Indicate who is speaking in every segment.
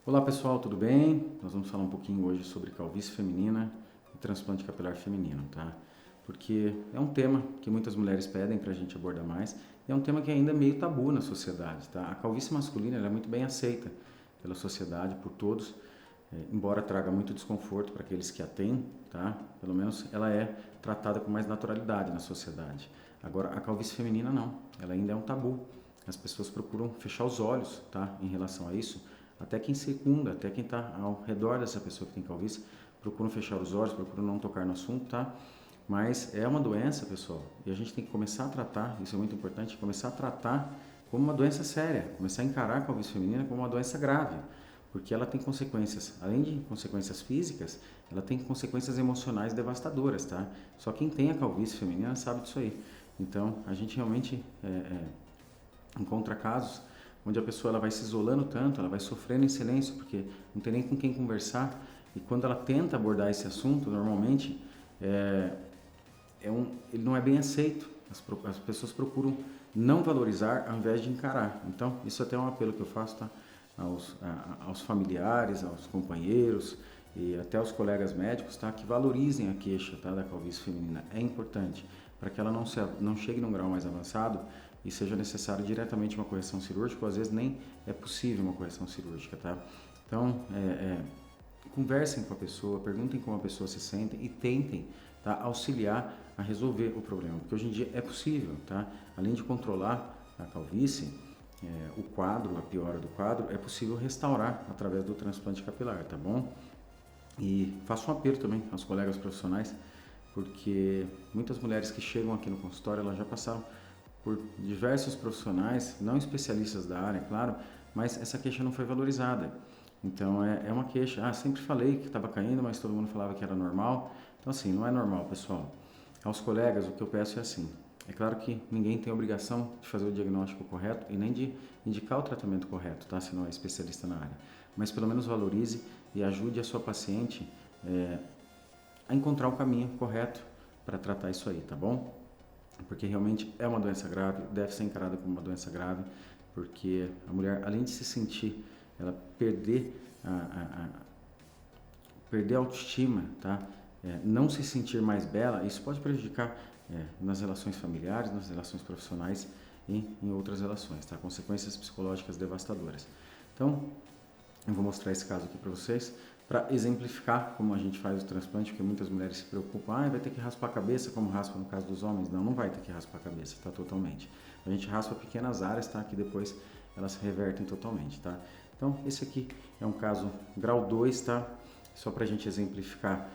Speaker 1: Olá pessoal, tudo bem? Nós vamos falar um pouquinho hoje sobre calvície feminina e transplante capilar feminino, tá? Porque é um tema que muitas mulheres pedem para a gente abordar mais e é um tema que ainda é meio tabu na sociedade, tá? A calvície masculina ela é muito bem aceita pela sociedade, por todos, embora traga muito desconforto para aqueles que a têm, tá? Pelo menos ela é tratada com mais naturalidade na sociedade. Agora, a calvície feminina não, ela ainda é um tabu. As pessoas procuram fechar os olhos, tá? Em relação a isso. Até quem circunda, até quem está ao redor dessa pessoa que tem calvície, procuram fechar os olhos, procuram não tocar no assunto, tá? Mas é uma doença, pessoal, e a gente tem que começar a tratar, isso é muito importante, começar a tratar como uma doença séria, começar a encarar a calvície feminina como uma doença grave, porque ela tem consequências, além de consequências físicas, ela tem consequências emocionais devastadoras, tá? Só quem tem a calvície feminina sabe disso aí. Então, a gente realmente encontra casos onde a pessoa ela vai se isolando tanto, ela vai sofrendo em silêncio, porque não tem nem com quem conversar, e quando ela tenta abordar esse assunto, normalmente, ele não é bem aceito, as pessoas procuram não valorizar ao invés de encarar. Então, isso até é um apelo que eu faço, tá? Aos familiares, aos companheiros e até aos colegas médicos, tá? Que valorizem a queixa, tá? Da calvície feminina. É importante para que ela não chegue num grau mais avançado e seja necessário diretamente uma correção cirúrgica, ou às vezes nem é possível uma correção cirúrgica, tá? Então, conversem com a pessoa, perguntem como a pessoa se sente e tentem, tá, auxiliar a resolver o problema, porque hoje em dia é possível, tá? Além de controlar a calvície, o quadro, a piora do quadro, é possível restaurar através do transplante capilar, tá bom? E faço um apelo também aos colegas profissionais, porque muitas mulheres que chegam aqui no consultório, elas já passaram por diversos profissionais, não especialistas da área, claro, mas essa queixa não foi valorizada. Então é uma queixa, sempre falei que estava caindo, mas todo mundo falava que era normal. Então assim, não é normal, pessoal. Aos colegas, o que eu peço é assim, é claro que ninguém tem obrigação de fazer o diagnóstico correto e nem de indicar o tratamento correto, tá? Se não é especialista na área. Mas pelo menos valorize e ajude a sua paciente a encontrar o caminho correto para tratar isso aí, tá bom? Porque realmente é uma doença grave, deve ser encarada como uma doença grave, porque a mulher, além de se sentir, ela perder a autoestima, tá? Não se sentir mais bela, isso pode prejudicar nas relações familiares, nas relações profissionais e em outras relações, tá? Consequências psicológicas devastadoras. Então, eu vou mostrar esse caso aqui para vocês, para exemplificar como a gente faz o transplante, porque muitas mulheres se preocupam, vai ter que raspar a cabeça, como raspa no caso dos homens. Não, não vai ter que raspar a cabeça, tá? Totalmente. A gente raspa pequenas áreas, tá? Que depois elas se revertem totalmente, tá? Então, esse aqui é um caso grau 2, tá? Só para a gente exemplificar,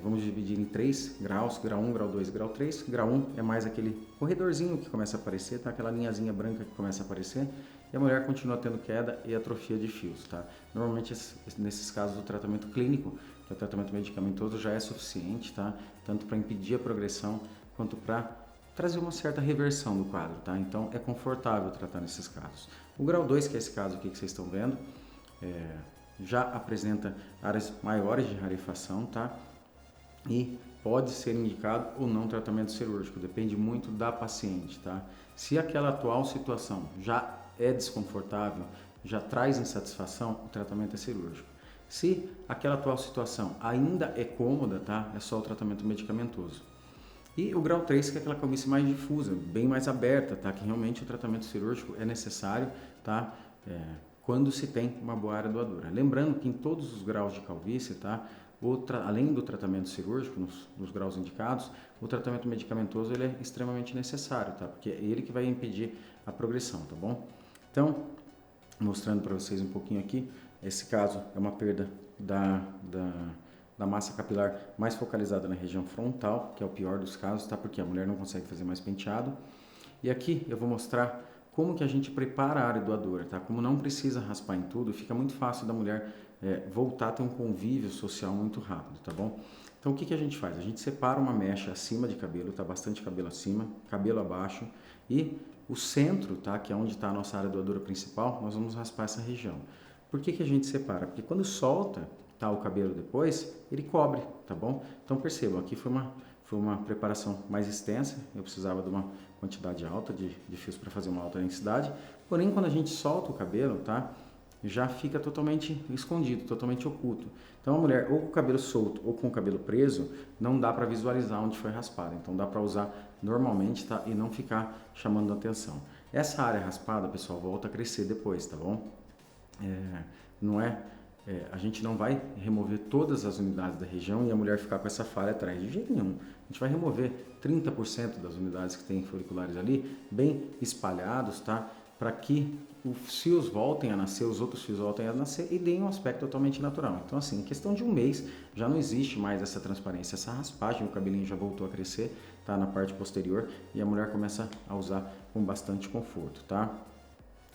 Speaker 1: vamos dividir em 3 graus, grau 1, grau 2 e grau 3. Grau 1 é mais aquele corredorzinho que começa a aparecer, tá? Aquela linhazinha branca que começa a aparecer. E a mulher continua tendo queda e atrofia de fios, tá? Normalmente, nesses casos, o tratamento clínico, que é o tratamento medicamentoso, já é suficiente, tá? Tanto para impedir a progressão, quanto para trazer uma certa reversão do quadro, tá? Então, é confortável tratar nesses casos. O grau 2, que é esse caso aqui que vocês estão vendo, já apresenta áreas maiores de rarefação, tá? E pode ser indicado ou não tratamento cirúrgico, depende muito da paciente, tá? Se aquela atual situação já é desconfortável, já traz insatisfação, o tratamento é cirúrgico. Se aquela atual situação ainda é cômoda, tá? É só o tratamento medicamentoso. E o grau 3, que é aquela calvície mais difusa, bem mais aberta, tá? Que realmente o tratamento cirúrgico é necessário, tá? Quando se tem uma boa área doadora. Lembrando que em todos os graus de calvície, tá? Além do tratamento cirúrgico, nos graus indicados, o tratamento medicamentoso ele é extremamente necessário, tá? Porque é ele que vai impedir a progressão, tá bom? Então, mostrando para vocês um pouquinho aqui, esse caso é uma perda da massa capilar mais focalizada na região frontal, que é o pior dos casos, tá? Porque a mulher não consegue fazer mais penteado. E aqui eu vou mostrar como que a gente prepara a área doadora, tá? Como não precisa raspar em tudo, fica muito fácil da mulher voltar a ter um convívio social muito rápido, tá bom? Então o que a gente faz? A gente separa uma mecha acima de cabelo, tá? Bastante cabelo acima, cabelo abaixo e o centro, tá? Que é onde está a nossa área doadora principal, nós vamos raspar essa região. Por que a gente separa? Porque quando solta, tá, o cabelo depois, ele cobre, tá bom? Então percebam, aqui foi uma preparação mais extensa, eu precisava de uma quantidade alta de fios para fazer uma alta densidade, porém quando a gente solta o cabelo, tá? já fica totalmente escondido, totalmente oculto. Então a mulher ou com o cabelo solto ou com o cabelo preso, não dá para visualizar onde foi raspado. Então dá para usar normalmente, tá? E não ficar chamando atenção. Essa área raspada, pessoal, volta a crescer depois, tá bom? Não é, a gente não vai remover todas as unidades da região e a mulher ficar com essa falha atrás, de jeito nenhum. A gente vai remover 30% das unidades que tem foliculares ali, bem espalhados, tá? Para que os fios voltem a nascer, os outros fios voltem a nascer e deem um aspecto totalmente natural. Então, assim, em questão de um mês, já não existe mais essa transparência, essa raspagem, o cabelinho já voltou a crescer, tá? Na parte posterior, e a mulher começa a usar com bastante conforto, tá?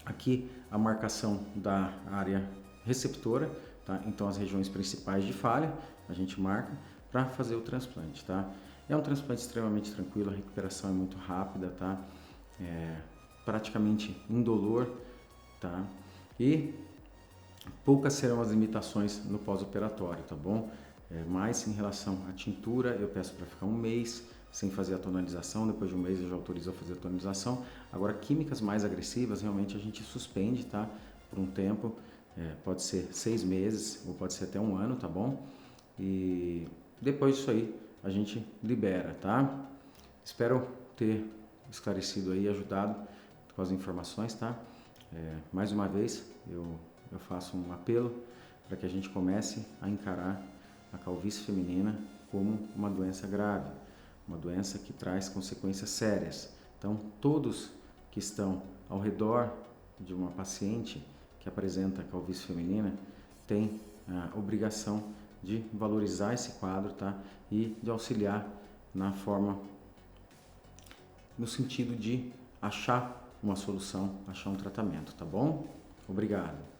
Speaker 1: Aqui a marcação da área receptora, tá? Então as regiões principais de falha a gente marca para fazer o transplante, tá? É um transplante extremamente tranquilo, a recuperação é muito rápida, tá? Praticamente indolor, tá? E poucas serão as limitações no pós-operatório, tá bom? Mas em relação à tintura, eu peço para ficar um mês sem fazer a tonalização, depois de um mês eu já autorizo a fazer a tonalização. Agora, químicas mais agressivas, realmente a gente suspende, tá? Por um tempo, pode ser 6 meses ou pode ser até um ano, tá bom? E depois disso aí, a gente libera, tá? Espero ter esclarecido aí, ajudado com as informações, tá? Mais uma vez, eu faço um apelo para que a gente comece a encarar a calvície feminina como uma doença grave, uma doença que traz consequências sérias. Então, todos que estão ao redor de uma paciente que apresenta calvície feminina têm a obrigação de valorizar esse quadro, tá? E de auxiliar na forma, no sentido de achar uma solução, achar um tratamento, tá bom? Obrigado.